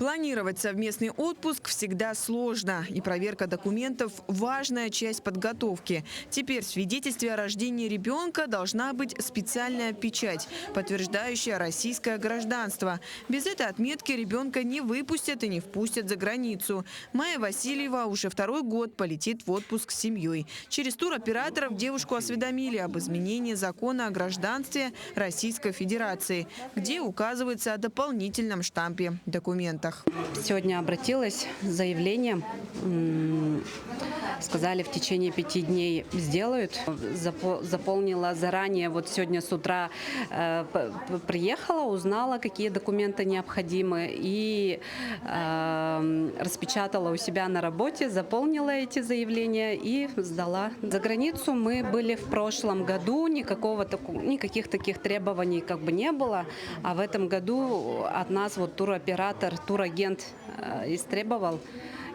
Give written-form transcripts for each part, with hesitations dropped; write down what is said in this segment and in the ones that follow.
Планировать совместный отпуск всегда сложно, и проверка документов – важная часть подготовки. Теперь в свидетельстве о рождении ребенка должна быть специальная печать, подтверждающая российское гражданство. Без этой отметки ребенка не выпустят и не впустят за границу. Майя Васильева уже второй год полетит в отпуск с семьей. Через туроператоров девушку осведомили об изменении закона о гражданстве Российской Федерации, где указывается о дополнительном штампе документа. Сегодня обратилась с заявлением. Сказали, в течение 5 дней сделают. Заполнила заранее. Вот сегодня с утра приехала, узнала, какие документы необходимы. И распечатала у себя на работе, заполнила эти заявления и сдала. За границу мы были в прошлом году. Никаких таких требований не было. А в этом году от нас туроператор, турагент истребовал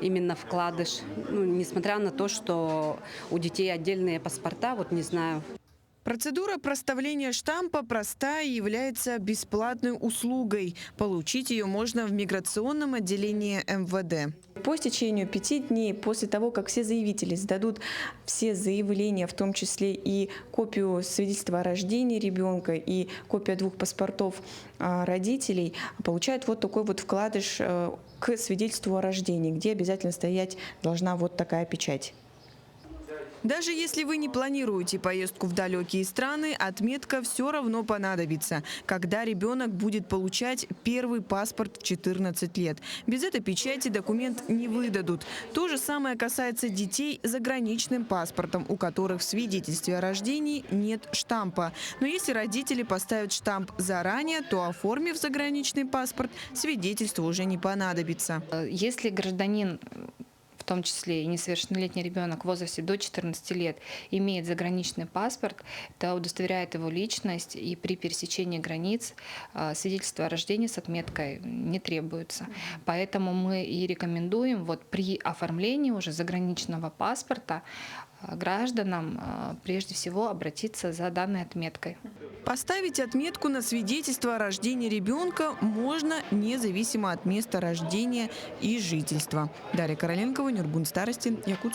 именно вкладыш. Несмотря на то, что у детей отдельные паспорта, не знаю. Процедура проставления штампа простая и является бесплатной услугой. Получить ее можно в миграционном отделении МВД. По истечению 5 дней после того, как все заявители сдадут все заявления, в том числе и копию свидетельства о рождении ребенка и копия 2 паспортов родителей, получают такой вкладыш к свидетельству о рождении, где обязательно стоять должна такая печать. Даже если вы не планируете поездку в далекие страны, отметка все равно понадобится, когда ребенок будет получать первый паспорт в 14 лет. Без этой печати документ не выдадут. То же самое касается детей с заграничным паспортом, у которых в свидетельстве о рождении нет штампа. Но если родители поставят штамп заранее, то, оформив заграничный паспорт, свидетельство уже не понадобится. Если гражданин, в том числе и несовершеннолетний ребенок в возрасте до 14 лет, имеет заграничный паспорт, это удостоверяет его личность, и при пересечении границ свидетельство о рождении с отметкой не требуется. Поэтому мы и рекомендуем при оформлении уже заграничного паспорта гражданам прежде всего обратиться за данной отметкой. Поставить отметку на свидетельство о рождении ребенка можно независимо от места рождения и жительства. Дарья Короленкова, Нюрбун Старостин, Якутск.